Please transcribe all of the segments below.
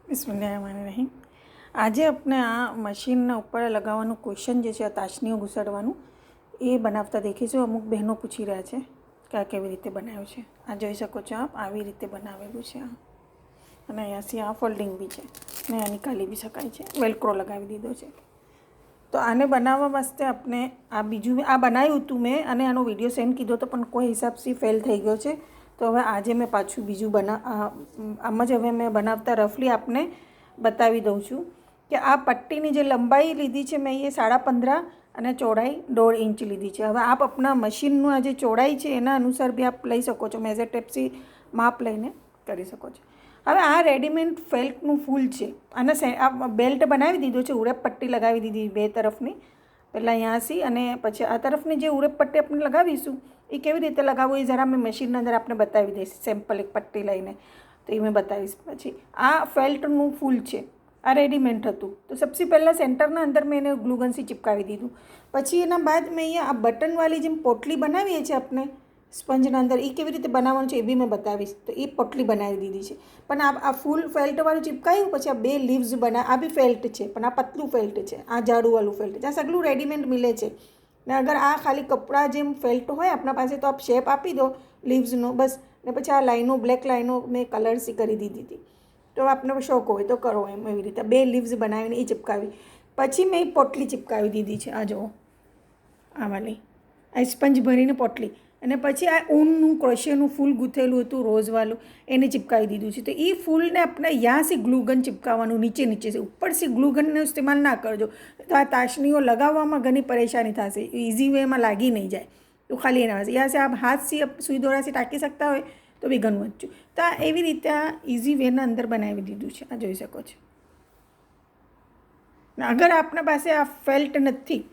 બિસ્મિલ્લાહિર્રહમાનિર્રહીમ। આજે આપણે આ મશીનના ઉપર લગાવવાનું ક્વેશ્ચન જે છે આ તાશનીઓ ઘૂસાડવાનું એ બનાવતા દેખીશું। અમુક બહેનો પૂછી રહ્યા છે કે આ કેવી રીતે બનાવ્યું છે। આ જોઈ શકો છો આપ, આવી રીતે બનાવેલું છે આ, અને અહીંયાથી આ ફોલ્ડિંગ બી છે ને આ નીકાળી બી શકાય છે, વેલ્ક્રો લગાવી દીધો છે। તો આને બનાવવા વાસ્તે આપણે આ બીજું આ બનાવ્યું હતું મેં, અને આનો વિડીયો સેન્ડ કીધો હતો પણ કોઈ હિસાબથી ફેલ થઈ ગયો છે। તો હવે આજે મેં પાછું બીજું આમ જ હવે મેં બનાવતા રફલી આપને બતાવી દઉં છું કે આ પટ્ટીની જે લંબાઈ લીધી છે મેં એ 15.5 અને ચોડાઈ 1.5 ઇંચ લીધી છે। હવે આપ આપણા મશીનનું આ જે ચોડાઈ છે એના અનુસાર બી આપ લઈ શકો છો, મેઝર ટેપથી માપ લઈને કરી શકો છો। હવે આ રેડીમેડ ફેલ્ટનું ફૂલ છે, આને આ બેલ્ટ બનાવી દીધો છે, ઉડપ પટ્ટી લગાવી દીધી બે તરફની, પહેલાં અહીંયાથી અને પછી આ તરફની જે ઉડપ પટ્ટી આપણે લગાવીશું એ કેવી રીતે લગાવવું એ જરા મેં મશીનની અંદર આપણે બતાવી દઈશ, સેમ્પલ એક પટ્ટી લઈને તો એ મેં બતાવીશ। પછી આ ફેલ્ટનું ફૂલ છે, આ રેડીમેડ હતું, તો સૌથી પહેલાં સેન્ટરના અંદર મેં એને ગ્લુગનથી ચિપકાવી દીધું। પછી એના બાદ મેં અહીંયા આ બટનવાળી જેમ પોટલી બનાવીએ છીએ આપણે સ્પંજના અંદર, એ કેવી રીતે બનાવવાનું છે એ બી મેં બતાવીશ। તો એ પોટલી બનાવી દીધી છે, પણ આ ફૂલ ફેલ્ટવાળું ચિપકાયું, પછી આ બે લીવ્સ આ બી ફેલ્ટ છે, પણ આ પતલું ફેલ્ટ છે, આ જાડુવાળું ફેલ્ટ છે, આ સગલું રેડીમેડ મિલે છે। ને અગર આ ખાલી કપડાં જેમ ફેલ્ટ હોય આપણા પાસે તો આપ શેપ આપી દો લીવ્સનો બસ, ને પછી આ લાઈનો બ્લેક લાઈનો મેં કલરથી કરી દીધી હતી, તો આપને શોખ હોય તો કરો એમ, એવી રીતે બે લીવ્સ બનાવીને એ ચિપકાવી। પછી મેં પોટલી ચિપકાવી દીધી છે, આ જુઓ આ વાલી, આ સ્પંજ ભરીને પોટલી, અને પછી આ ઊનનું ક્રોશિયાનું ફૂલ ગૂંથેલું હતું રોઝવાળું એને ચિપકાવી દીધું છે। તો એ ફૂલને આપણે યાથી ગ્લુગન ચિપકાવવાનું, નીચે છે, ઉપરથી ગ્લુગનનો ઇસ્તેમાલ ના કરજો, તો આ તાશનીઓ લગાવવામાં ઘણી પરેશાની થશે, ઇઝી વેમાં લાગી નહીં જાય, તો ખાલી એના પાસે યાથી આપ હાથથી સુઈ દોરાથી ટાંકી શકતા હોય તો બી ઘણું વચ્ચું। તો આ એવી રીતે આ ઇઝી વેના અંદર બનાવી દીધું છે, આ જોઈ શકો છો। અગર આપણા પાસે આ ફેલ્ટ નથી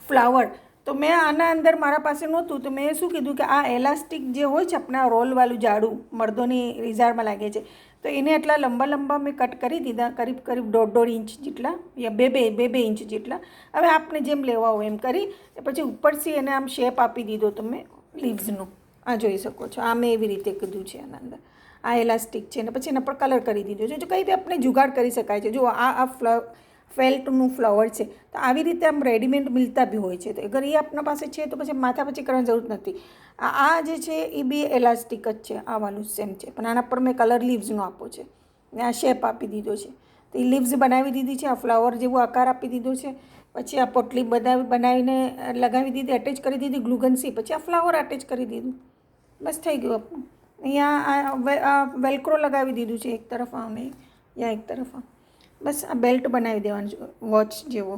ફ્લાવર, તો મેં આના અંદર મારા પાસે નહોતું તો મેં શું કીધું કે આ એલાસ્ટિક જે હોય છે આપણા રોલવાળું જાડું મર્દોની રિઝારમાં લાગે છે, તો એને એટલા લંબા મેં કટ કરી દીધા, કરીબ 1.5 ઇંચ જેટલા યા બે ઇંચ જેટલા। હવે આપને જેમ લેવા હોય એમ કરી પછી ઉપરથી એને આમ શેપ આપી દીધો તમે લીવ્સનો, આ જોઈ શકો છો। આ મેં એવી રીતે કીધું છે આના અંદર, આ એલાસ્ટિક છે ને પછી એના પર કલર કરી દીધો છે, જો કંઈ બી આપણે જુગાડ કરી શકાય છે। જો આ ફેલ્ટનું ફ્લાવર છે, તો આવી રીતે આમ રેડીમેડ મિલતા બી હોય છે, તો અગર એ આપણા પાસે છે તો પછી માથા પછી કરવાની જરૂર નથી। આ જે છે એ બી એલાસ્ટિક જ છે, આ વાળું સેમ છે, પણ આના પર મેં કલર લીવ્સનો આપો છે ને આ શેપ આપી દીધો છે, તો એ લીવ્સ બનાવી દીધી છે, આ ફ્લાવર જેવો આકાર આપી દીધો છે। પછી આ પોટલી બનાવીને લગાવી દીધી, અટેચ કરી દીધી ગ્લુગનથી, પછી આ ફ્લાવર અટેચ કરી દીધું, બસ થઈ ગયું આપણું। અહીંયા આ વેલ્ક્રો લગાવી દીધું છે, એક તરફ આમ યા એક તરફ આમ, બસ આ બેલ્ટ બનાવી દેવાનું વોચ જેવો।